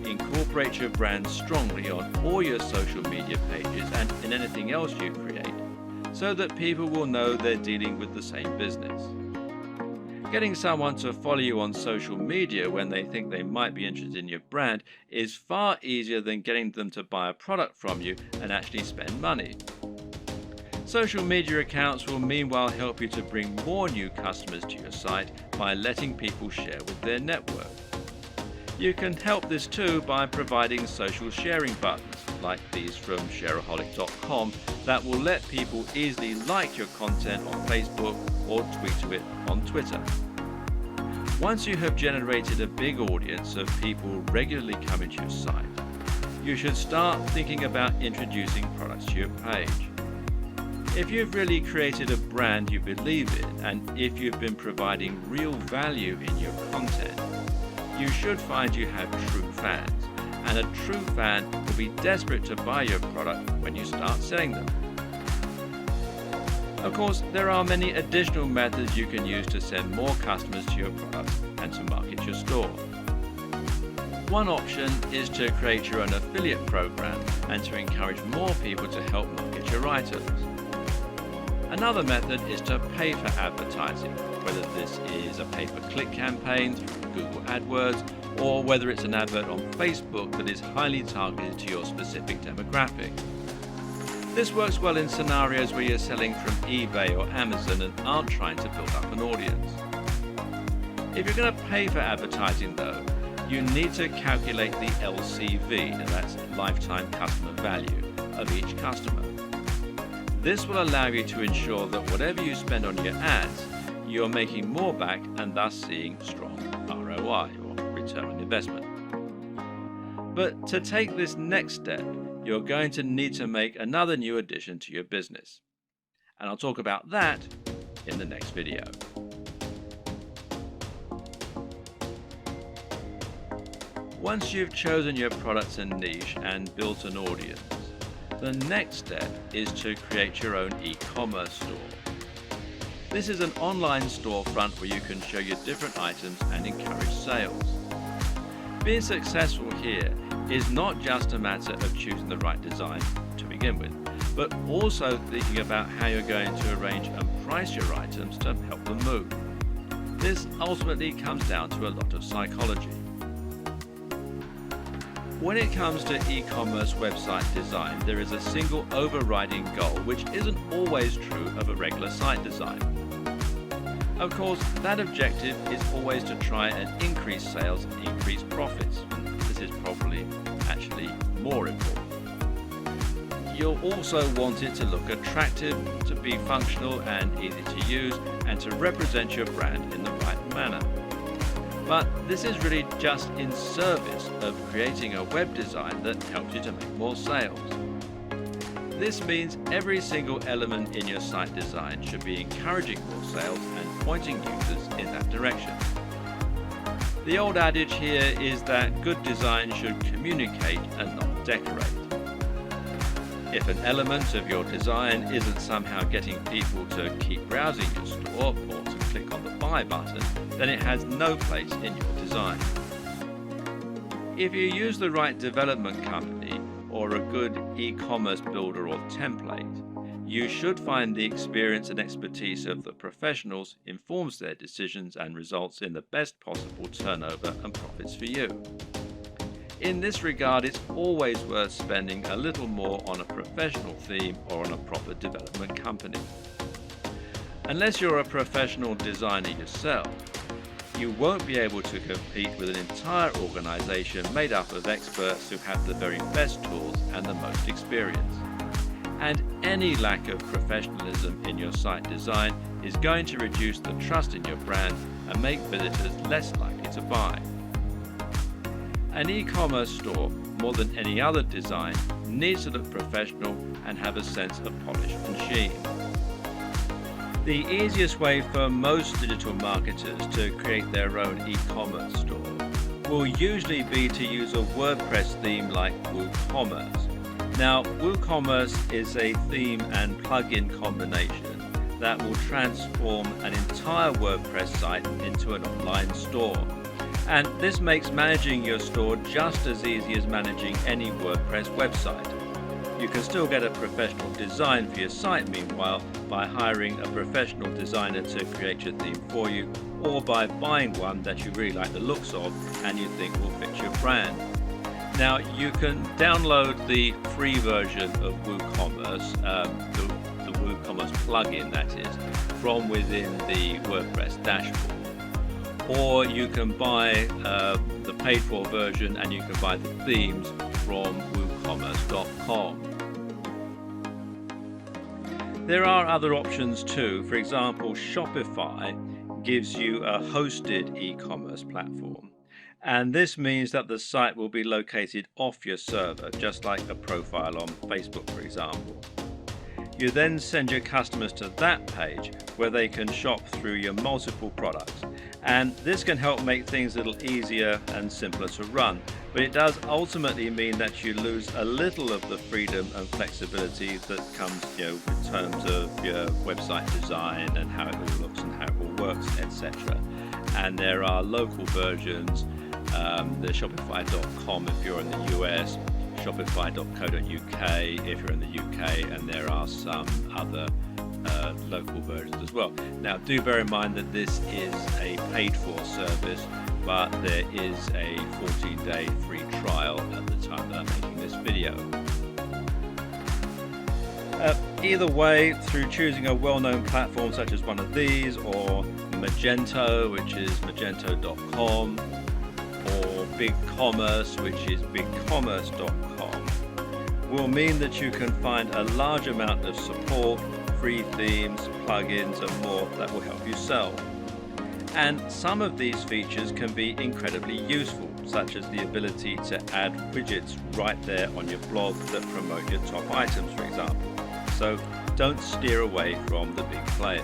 Incorporate your brand strongly on all your social media pages and in anything else you create, so that people will know they're dealing with the same business. Getting someone to follow you on social media when they think they might be interested in your brand is far easier than getting them to buy a product from you and actually spend money. Social media accounts will meanwhile help you to bring more new customers to your site by letting people share with their network. You can help this too by providing social sharing buttons like these from shareaholic.com that will let people easily like your content on Facebook or tweet it on Twitter. Once you have generated a big audience of people regularly coming to your site, you should start thinking about introducing products to your page. If you've really created a brand you believe in, and if you've been providing real value in your content, you should find you have true fans, and a true fan will be desperate to buy your product when you start selling them. Of course, there are many additional methods you can use to send more customers to your products and to market your store. One option is to create your own affiliate program and to encourage more people to help market your items. Another method is to pay for advertising, whether this is a pay-per-click campaign through Google AdWords or whether it's an advert on Facebook that is highly targeted to your specific demographic. This works well in scenarios where you're selling from eBay or Amazon and aren't trying to build up an audience. If you're going to pay for advertising though, you need to calculate the LCV, and that's lifetime customer value, of each customer. This will allow you to ensure that whatever you spend on your ads, you're making more back and thus seeing strong ROI, or return on investment. But to take this next step, you're going to need to make another new addition to your business. And I'll talk about that in the next video. Once you've chosen your products and niche and built an audience, the next step is to create your own e-commerce store. This is an online storefront where you can show your different items and encourage sales. Being successful here is not just a matter of choosing the right design to begin with, but also thinking about how you're going to arrange and price your items to help them move. This ultimately comes down to a lot of psychology. When it comes to e-commerce website design, there is a single overriding goal which isn't always true of a regular site design. Of course, that objective is always to try and increase sales and increase profits, and this is probably actually more important. You'll also want it to look attractive, to be functional and easy to use, and to represent your brand in the right manner. But this is really just in service of creating a web design that helps you to make more sales. This means every single element in your site design should be encouraging more sales and pointing users in that direction. The old adage here is that good design should communicate and not decorate. If an element of your design isn't somehow getting people to keep browsing your store or to click on the buy button, then it has no place in your design. If you use the right development company or a good e-commerce builder or template, you should find the experience and expertise of the professionals informs their decisions and results in the best possible turnover and profits for you. In this regard, it's always worth spending a little more on a professional theme or on a proper development company. Unless you're a professional designer yourself, you won't be able to compete with an entire organization made up of experts who have the very best tools and the most experience. And any lack of professionalism in your site design is going to reduce the trust in your brand and make visitors less likely to buy. An e-commerce store, more than any other design, needs to look professional and have a sense of polish and sheen. The easiest way for most digital marketers to create their own e-commerce store will usually be to use a WordPress theme like WooCommerce. Now, WooCommerce is a theme and plugin combination that will transform an entire WordPress site into an online store. And this makes managing your store just as easy as managing any WordPress website. You can still get a professional design for your site meanwhile by hiring a professional designer to create your theme for you, or by buying one that you really like the looks of and you think will fit your brand. Now, you can download the free version of WooCommerce, the WooCommerce plugin that is, from within the WordPress dashboard. Or you can buy the paid for version and you can buy the themes from woocommerce.com. There are other options too. For example, Shopify gives you a hosted e-commerce platform. And this means that the site will be located off your server, just like a profile on Facebook, for example. You then send your customers to that page where they can shop through your multiple products. And this can help make things a little easier and simpler to run. But it does ultimately mean that you lose a little of the freedom and flexibility that comes, in terms of your website design and how it all looks and how it all works, etc. And there are local versions, the Shopify.com if you're in the US, Shopify.co.uk if you're in the UK, and there are some other local versions as well. Now, do bear in mind that this is a paid for service, but there is a 14-day free trial at the time that I'm making this video. Either way, through choosing a well-known platform such as one of these, or Magento, which is magento.com, or BigCommerce, which is bigcommerce.com, will mean that you can find a large amount of support, free themes, plugins, and more that will help you sell. And some of these features can be incredibly useful, such as the ability to add widgets right there on your blog that promote your top items, for example. So don't steer away from the big players.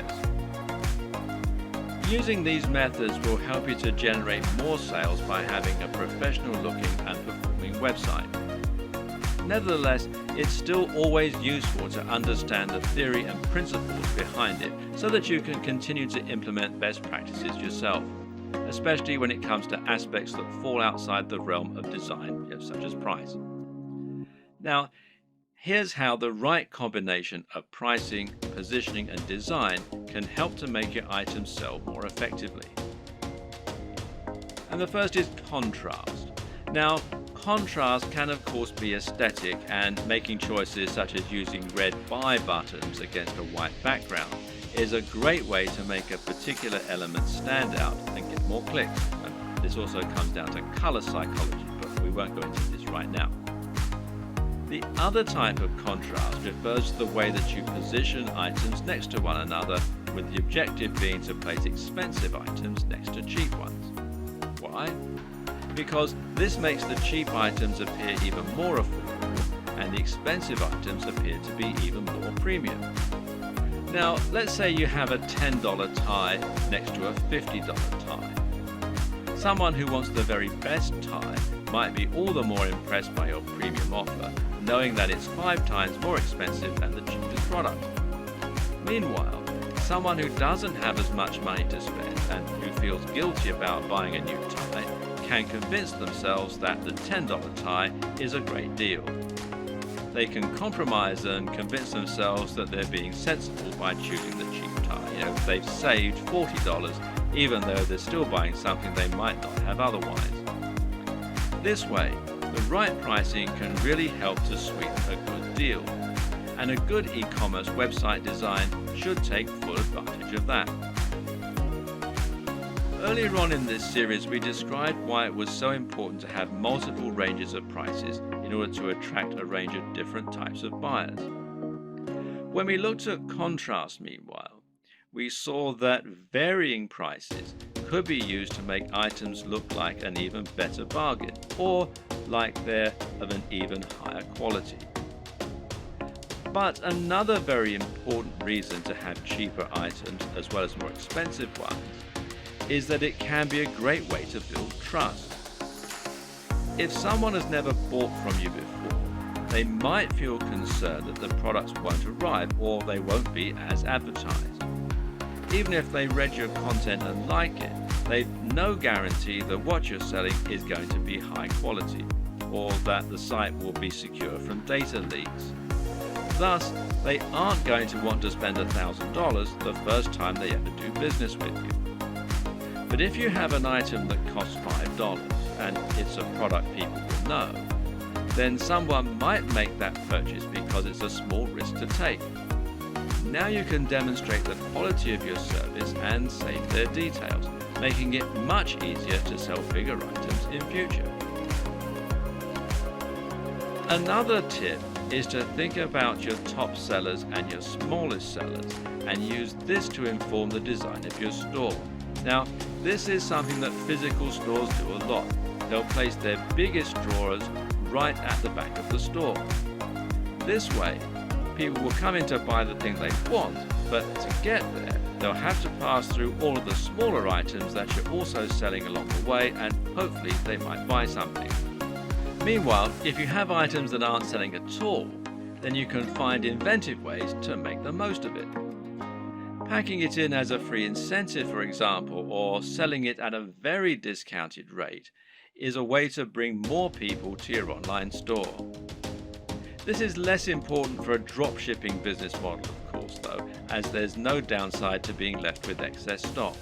Using these methods will help you to generate more sales by having a professional looking and performing website. Nevertheless, it's still always useful to understand the theory and principles behind it so that you can continue to implement best practices yourself, especially when it comes to aspects that fall outside the realm of design, such as price. Now, here's how the right combination of pricing, positioning, and design can help to make your items sell more effectively. And the first is contrast. Now, contrast can of course be aesthetic, and making choices such as using red buy buttons against a white background is a great way to make a particular element stand out and get more clicks. And this also comes down to color psychology, but we won't go into this right now. The other type of contrast refers to the way that you position items next to one another, with the objective being to place expensive items next to cheap ones. Why? Because this makes the cheap items appear even more affordable and the expensive items appear to be even more premium. Now, let's say you have a $10 tie next to a $50 tie. Someone who wants the very best tie might be all the more impressed by your premium offer, knowing that it's 5 times more expensive than the cheapest product. Meanwhile, someone who doesn't have as much money to spend and who feels guilty about buying a new tie can convince themselves that the $10 tie is a great deal. They can compromise and convince themselves that they're being sensible by choosing the cheap tie. They've saved $40 even though they're still buying something they might not have otherwise. This way, the right pricing can really help to sweeten a good deal, and a good e-commerce website design should take full advantage of that. Earlier on in this series, we described why it was so important to have multiple ranges of prices in order to attract a range of different types of buyers. When we looked at contrast, meanwhile, we saw that varying prices could be used to make items look like an even better bargain, or like they're of an even higher quality. But another very important reason to have cheaper items as well as more expensive ones is that it can be a great way to build trust. If someone has never bought from you before, they might feel concerned that the products won't arrive or they won't be as advertised. Even if they read your content and like it, they've no guarantee that what you're selling is going to be high quality, or that the site will be secure from data leaks. Thus, they aren't going to want to spend $1,000 the first time they ever do business with you. But if you have an item that costs $5 and it's a product people will know, then someone might make that purchase because it's a small risk to take. Now you can demonstrate the quality of your service and save their details, making it much easier to sell bigger items in future. Another tip is to think about your top sellers and your smallest sellers and use this to inform the design of your store. Now, this is something that physical stores do a lot. They'll place their biggest drawers right at the back of the store. This way, people will come in to buy the thing they want, but to get there, they'll have to pass through all of the smaller items that you're also selling along the way, and hopefully they might buy something. Meanwhile, if you have items that aren't selling at all, then you can find inventive ways to make the most of it. Packing it in as a free incentive, for example, or selling it at a very discounted rate is a way to bring more people to your online store. This is less important for a dropshipping business model, of course, though, as there's no downside to being left with excess stock.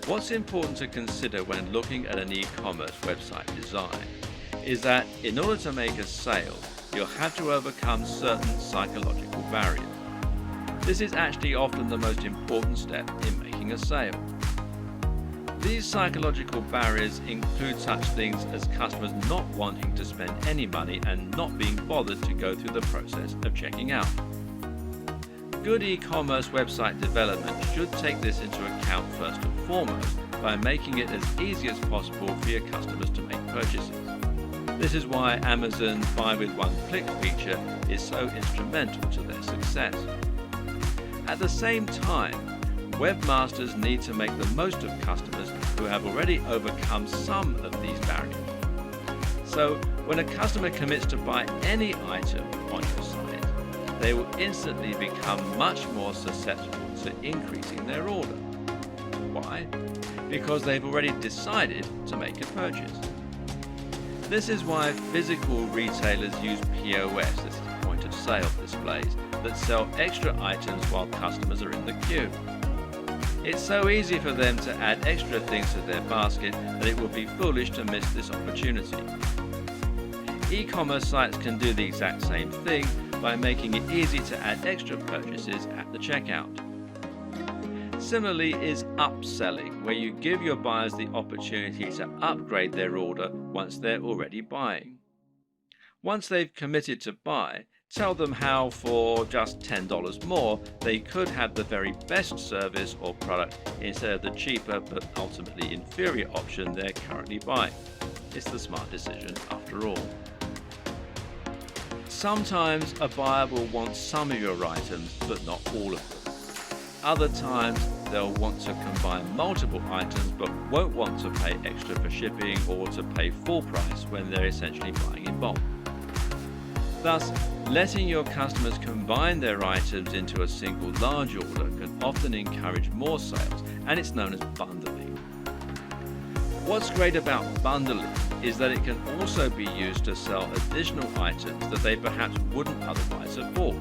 What's important to consider when looking at an e-commerce website design is that in order to make a sale, you'll have to overcome certain psychological barriers. This is actually often the most important step in making a sale. These psychological barriers include such things as customers not wanting to spend any money and not being bothered to go through the process of checking out. Good e-commerce website development should take this into account first and foremost by making it as easy as possible for your customers to make purchases. This is why Amazon's Buy with One Click feature is so instrumental to their success. At the same time, webmasters need to make the most of customers who have already overcome some of these barriers. So, when a customer commits to buy any item on your site, they will instantly become much more susceptible to increasing their order. Why? Because they've already decided to make a purchase. This is why physical retailers use POS, this is point of sale displays, that sell extra items while customers are in the queue. It's so easy for them to add extra things to their basket that it would be foolish to miss this opportunity. E-commerce sites can do the exact same thing by making it easy to add extra purchases at the checkout. Similarly is upselling, where you give your buyers the opportunity to upgrade their order once they're already buying. Once they've committed to buy, tell them how for just $10 more they could have the very best service or product instead of the cheaper but ultimately inferior option they're currently buying. It's the smart decision after all. Sometimes a buyer will want some of your items but not all of them. Other times they'll want to combine multiple items but won't want to pay extra for shipping or to pay full price when they're essentially buying in bulk. Thus, letting your customers combine their items into a single large order can often encourage more sales, and it's known as bundling. What's great about bundling is that it can also be used to sell additional items that they perhaps wouldn't otherwise have bought.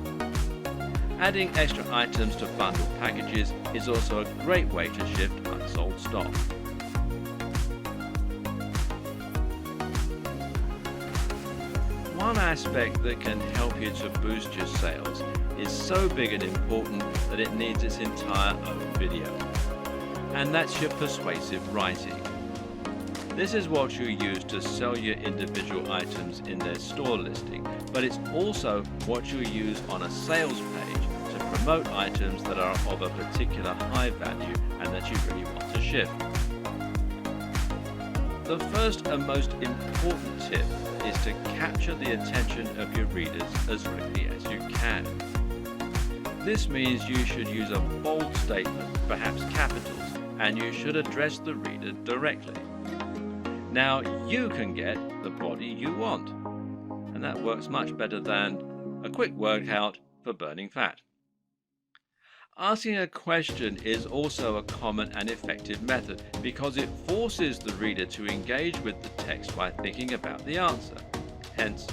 Adding extra items to bundled packages is also a great way to shift unsold stock. One aspect that can help you to boost your sales is so big and important that it needs its entire own video. And that's your persuasive writing. This is what you use to sell your individual items in their store listing, but it's also what you use on a sales page to promote items that are of a particular high value and that you really want to ship. The first and most important tip is to capture the attention of your readers as quickly as you can. This means you should use a bold statement, perhaps capitals, and you should address the reader directly. Now you can get the body you want, and that works much better than a quick workout for burning fat. Asking a question is also a common and effective method because it forces the reader to engage with the text by thinking about the answer. Hence,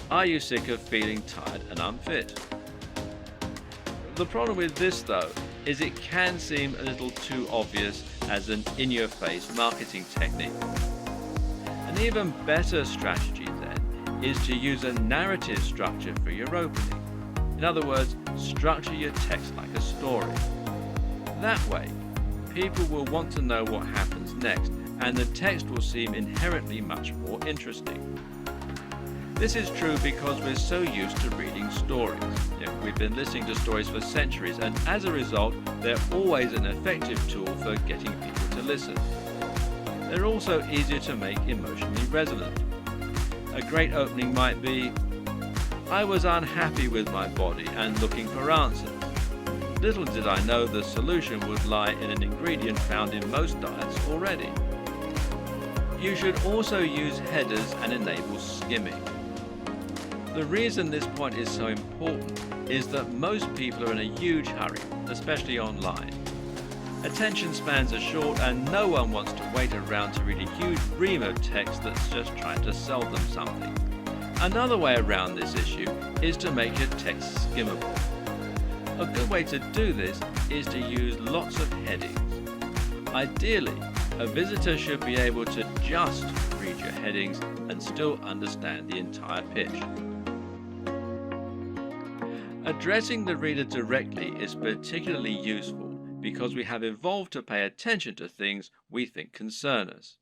are you sick of feeling tired and unfit? The problem with this though is it can seem a little too obvious as an in-your-face marketing technique. An even better strategy then is to use a narrative structure for your opening. In other words, structure your text like a story. That way, people will want to know what happens next, and the text will seem inherently much more interesting. This is true because we're so used to reading stories. We've been listening to stories for centuries, and as a result, they're always an effective tool for getting people to listen. They're also easier to make emotionally resonant. A great opening might be, I was unhappy with my body and looking for answers. Little did I know the solution would lie in an ingredient found in most diets already. You should also use headers and enable skimming. The reason this point is so important is that most people are in a huge hurry, especially online. Attention spans are short and no one wants to wait around to read a huge ream of text that's just trying to sell them something. Another way around this issue is to make your text skimmable. A good way to do this is to use lots of headings. Ideally, a visitor should be able to just read your headings and still understand the entire pitch. Addressing the reader directly is particularly useful because we have evolved to pay attention to things we think concern us.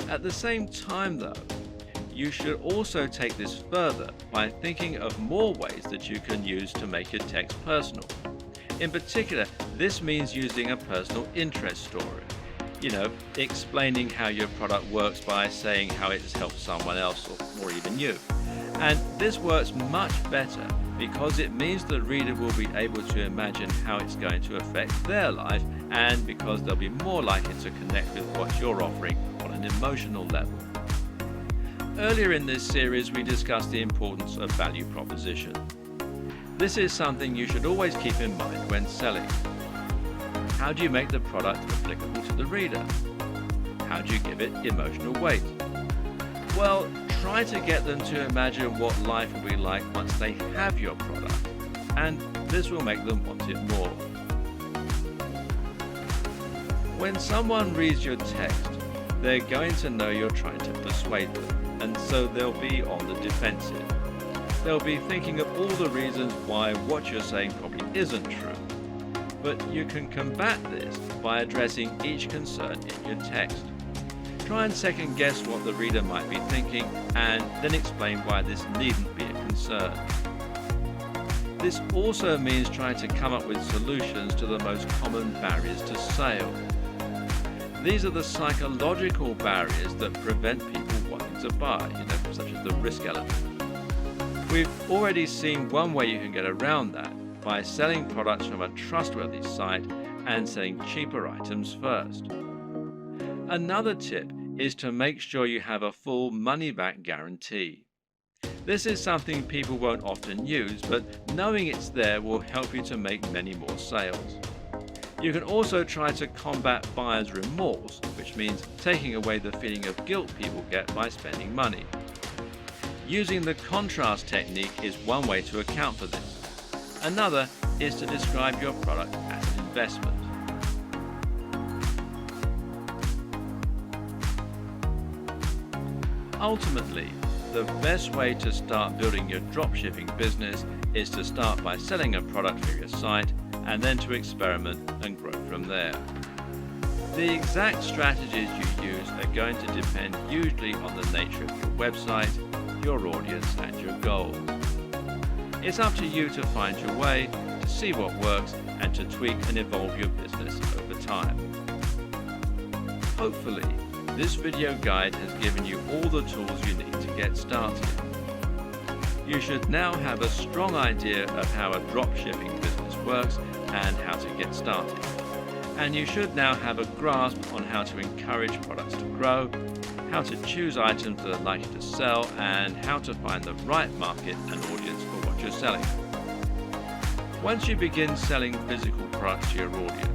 At the same time though, you should also take this further by thinking of more ways that you can use to make your text personal. In particular, this means using a personal interest story. Explaining how your product works by saying how it has helped someone else or even you. And this works much better because it means the reader will be able to imagine how it's going to affect their life, and because they'll be more likely to connect with what you're offering on an emotional level. Earlier in this series, we discussed the importance of value proposition. This is something you should always keep in mind when selling. How do you make the product applicable to the reader? How do you give it emotional weight? Well, try to get them to imagine what life will be like once they have your product, and this will make them want it more. When someone reads your text, they're going to know you're trying to persuade them, and so they'll be on the defensive. They'll be thinking of all the reasons why what you're saying probably isn't true. But you can combat this by addressing each concern in your text. Try and second guess what the reader might be thinking, and then explain why this needn't be a concern. This also means trying to come up with solutions to the most common barriers to sale. These are the psychological barriers that prevent people wanting to buy, such as the risk element. We've already seen one way you can get around that by selling products from a trustworthy site and selling cheaper items first. Another tip is to make sure you have a full money-back guarantee. This is something people won't often use, but knowing it's there will help you to make many more sales. You can also try to combat buyer's remorse, which means taking away the feeling of guilt people get by spending money. Using the contrast technique is one way to account for this. Another is to describe your product as an investment. Ultimately, the best way to start building your dropshipping business is to start by selling a product through your site and then to experiment and grow from there. The exact strategies you use are going to depend hugely on the nature of your website, your audience, and your goals. It's up to you to find your way, to see what works, and to tweak and evolve your business over time. Hopefully, this video guide has given you all the tools you need to get started. You should now have a strong idea of how a dropshipping business works and how to get started. And you should now have a grasp on how to encourage products to grow, how to choose items that are likely to sell, and how to find the right market and audience for what you're selling. Once you begin selling physical products to your audience,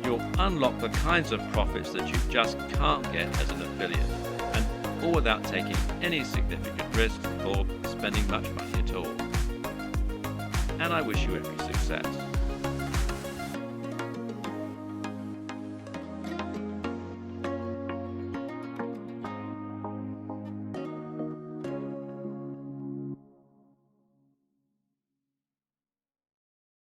you'll unlock the kinds of profits that you just can't get as an affiliate, and all without taking any significant risks or spending much money at all. And I wish you every success.